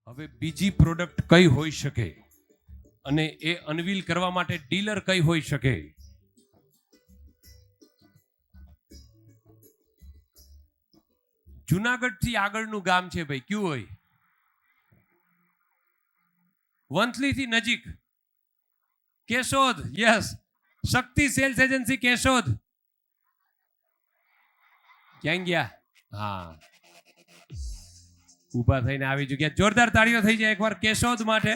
હવે બીજી પ્રોડક્ટ કઈ હોઈ શકે અને એ અનવીલ કરવા માટે ડીલર કઈ હોઈ શકે? જુનાગઢ થી આગળનું ગામ છે ભાઈ, કયું હોય? વંથલી થી નજીક કેશોદ. યસ, શક્તિ સેલ્સ એજન્સી કેશોદ. ક્યાં ગયા? હા, ઊભા થઈને આવી ચૂક્યા. જોરદાર તાળીઓ થઈ જાય એકવાર કેશોદ માટે.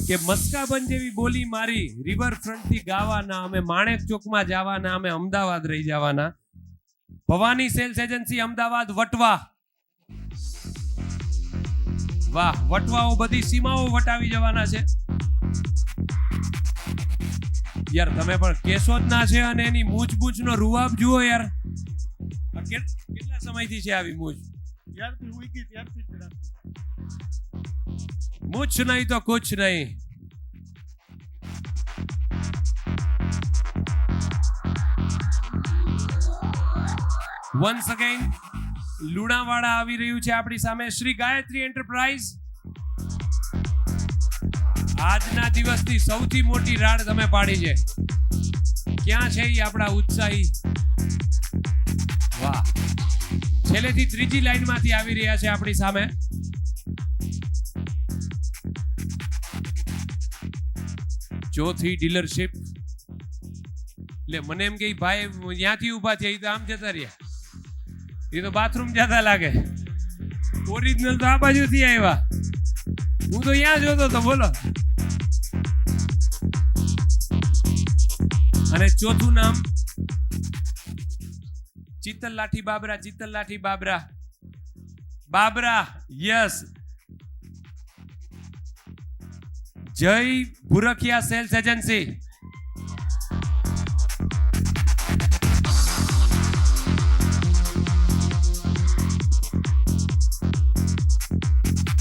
કે મસ્કાબન જેવી બોલી મારી રિવરફ્રન્ટ થી ગાવાના, અમે માણેક ચોકમાં જવાના, અમે અમદાવાદ રહી જવાના. Bhavani cells agency Ahmedabad Vatva. વાહ, વટવાઓ બધી સીમાઓ વટાવી જવાના છે યાર. તમે પણ કેશોદ ના છે અને એની મૂછ નો રૂવાબ જુઓ યાર. કેટલા સમયથી છે આવી મૂછ? મૂછ નહીં તો કુછ નહીં. વન્સ અગેન લુણાવાડા આવી રહ્યું છે આપણી સામે શ્રી ગાયત્રી એન્ટરપ્રાઇઝ. આજના દિવસની સૌથી મોટી રાડ તમે પાડી છે. ક્યાં છે ઈ આપણા ઉત્સાહી? વાહ, છેલ્લેથી ત્રીજી લાઈનમાંથી આવી રહ્યા છે આપણી સામે. ચોથી ડીલરશિપ. એટલે મને એમ કે ભાઈ ત્યાંથી ઉભા થયા, તો આમ જતા રહ્યા. એ તો બાથરૂમ જતા લાગે. ઓરિજિનલ તો આ બાજુથી આવ્યા. હું તો અહીંયા જોતો તો. બોલો. અને ચોથું નામ ચિત્તલ લાઠી બાબરા. ચિત્તલ લાઠી બાબરા. બાબરા, યસ. જય ભુરખિયા સેલ્સ એજન્સી.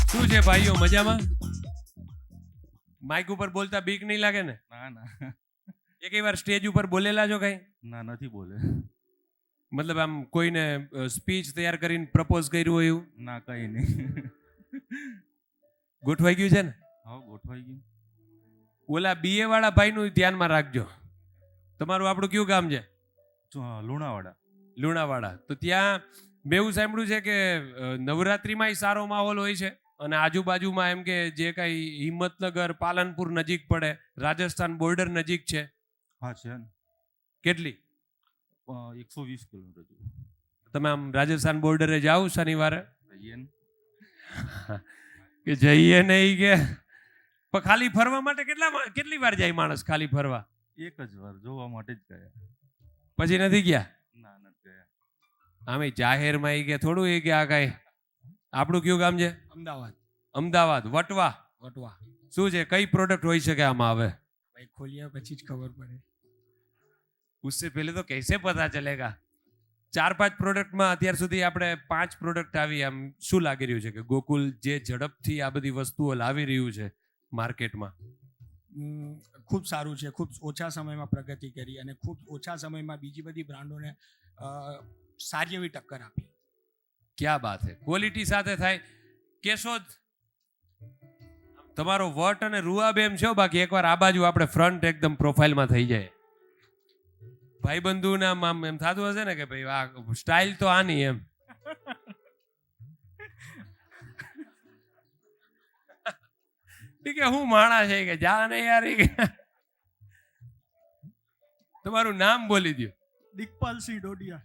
શું છે ભાઈઓ, મજામાં? માઇક ઉપર બોલતા બીક નહીં લાગે ને? ના ના. એક વાર સ્ટેજ ઉપર બોલેલા છો કઈ? ના, નથી બોલે. મતલબ આમ કોઈને સ્પીચ તૈયાર કરીને પ્રપોઝ કર્યું હોય એવું? ના, કઈ નહીં. ગોઠવાઈ ગયું છે ને? હા, ગોઠવાઈ ગયું. ઓલા બીએ વાળા ભાઈ નું ધ્યાનમાં રાખજો. તમારું આપણું કયું ગામ છે? લુણાવાડા. લુણાવાડા. તો ત્યાં મેં એવું સાંભળ્યું છે કે નવરાત્રીમાં સારો માહોલ હોય છે અને આજુબાજુમાં એમ કે જે કઈ હિંમતનગર, પાલનપુર નજીક પડે, રાજસ્થાન બોર્ડર નજીક છે. હા, છે ને. કેટલી? 120 કિલોમીટર જેવું. તમે આમ રાજસ્થાન બોર્ડરે જાઓ શનિવારે? જઈએ ને. કે જઈએ નહીં કે પણ ખાલી ફરવા માટે કેટલી વાર જાય માણસ? ખાલી ફરવા એક જ વાર જોવા માટે જ ગયા. પછી નથી ગયા? ના, નથી ગયા. આમે જાહેરમાં એ કે થોડું એ કે આ કઈ. આપણું કયું ગામ છે? અમદાવાદ. અમદાવાદ વટવા. વટવા. શું છે, કઈ પ્રોડક્ટ હોઈ શકે આમાં? હવે ભાઈ ખોલ્યા પછી જ ખબર પડે. उससे पहले तो कैसे पता चलेगा? 4-5 પ્રોડક્ટમાં અત્યાર સુધી આપણે 5 પ્રોડક્ટ આવી. આમ શું લાગી રહ્યું છે કે ગોકુલ જે ઝડપથી આ બધી વસ્તુઓ લાવી રહ્યું છે માર્કેટમાં? ખૂબ સારું છે. ખૂબ ઓછા સમયમાં પ્રગતિ કરી અને ખૂબ ઓછા સમયમાં બીજી બધી બ્રાન્ડોને સારી એવી ટક્કર આપી. ક્યાં બાત છે. ક્વોલિટી સાથે થાય. કેશોદ તમારો વટ અને રૂઆબ એમ છે. બાકી એકવાર આ બાજુ આપણે ફ્રન્ટ એકદમ પ્રોફાઇલમાં થઈ જાય. ભાઈબંધુ ના આમ એમ થતું હશે ને કે ભાઈ આ સ્ટાઇલ તો આની એમ. કે હું માણા છે કે જા ને યાર. તમારું નામ બોલી દો. દિગ્પાલસિંહ ડોડિયા.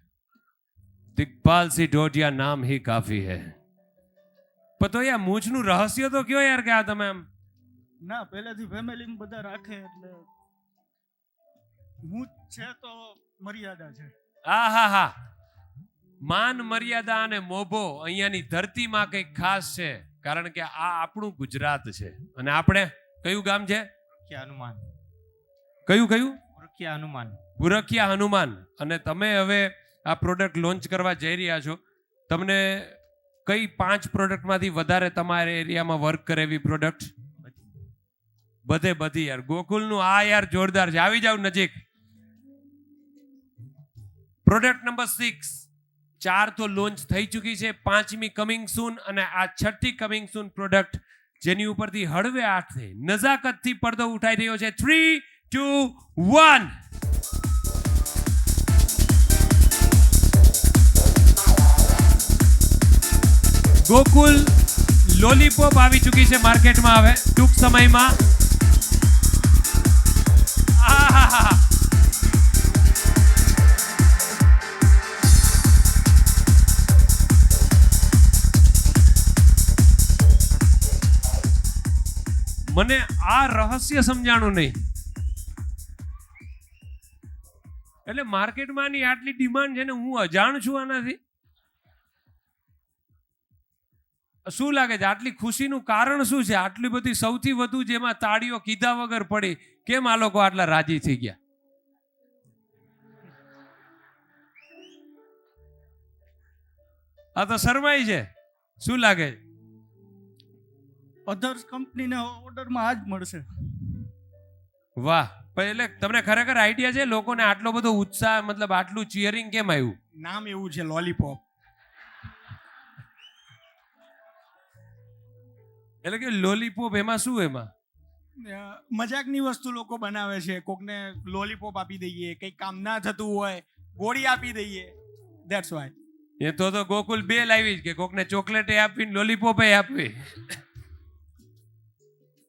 દિગ્પાલસિંહ ડોડિયા નામ ही काफी है. પણ તો યાર મૂછનું રહસ્ય તો કયો યાર કે આ તમે આમ? ના, પહેલેથી ફેમિલીમાં બધા રાખે એટલે હું છે તો મર્યાદા છે. હા હા હા. માન મર્યાદા અને મોભો અહીંયાની ધરતીમાં કંઈક ખાસ છે. કારણ કે આ આપણું ગુજરાત છે. અને આપણે કયું ગામ છે? હનુમાન. કયું? હનુમાન. ભુરખિયા હનુમાન. અને તમે હવે આ પ્રોડક્ટ લોન્ચ કરવા જઈ રહ્યા છો. તમને કઈ 5 પ્રોડક્ટમાંથી વધારે તમારા એરિયામાં વર્ક કરે એવી પ્રોડક્ટ? બધે બધી યાર ગોકુલનું આ યાર જોરદાર છે. આવી જાવ નજીક. પ્રોડક્ટ નંબર 6, 4 તો લોન્ચ થઈ ચૂકી છે, 5મી કમિંગ સૂન, અને આ 6ઠી કમિંગ સૂન પ્રોડક્ટ જેની ઉપરથી હળવે હાથે નજાકતથી પડદો ઉઠાઈ રહ્યો છે. 3, 2, 1. ગોકુલ લોલીપોપ આવી ચૂકી છે માર્કેટમાં હવે ટૂંક સમયમાં. આહાહા. મને આ રહસ્ય સમજાણું નહીં. એટલે માર્કેટમાં આની આટલી ડિમાન્ડ છે ને હું અજાણ છું આનાથી. શું લાગે છે આટલી ખુશીનું કારણ શું છે? આટલી બધી સૌથી વધુ જેમાં તાળીઓ કીધા વગર પડી, કેમ આ લોકો આટલા રાજી થઈ ગયા? આ તો શરમાઈ છે. શું લાગે છે? અધર્સ કંપનીને ઓર્ડરમાં આ જ મળશે. વાહ. એટલે તમને ખરેખર આઈડિયા છે લોકોને આટલો બધો ઉત્સાહ, મતલબ આટલું ચીયરિંગ કેમ આવ્યું? નામ એવું છે લોલીપોપ. એટલે કે લોલીપોપ એમાં શું? એમાં મજાકની વસ્તુ લોકો બનાવે છે. કોકને લોલીપોપ આપી દઈએ, કંઈક કામ ના થતું હોય ગોળી આપી દઈએ. That's why. એ તો ગોકુલ 2 લાવી જ કે કોકને ચોકલેટ આપવી ને લોલીપોપ આપવી.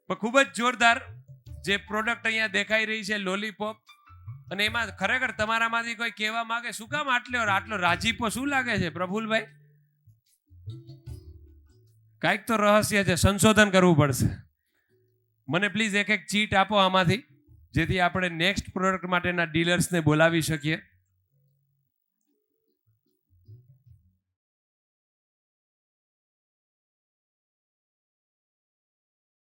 પણ ખૂબ જ જોરદાર જે પ્રોડક્ટ અહીંયા દેખાઈ રહી છે લોલીપોપ, અને એમાં ખરેખર તમારામાંથી કોઈ કહેવા માંગે શું કામ આટલો રાજીપો શું લાગે છે પ્રફુલભાઈ? કાંઈક તો રહસ્ય છે, સંશોધન કરવું પડશે. મને પ્લીઝ એક ચીટ આપો આમાંથી, જેથી આપણે નેક્સ્ટ પ્રોડક્ટ માટેના ડીલર્સને બોલાવી શકીએ.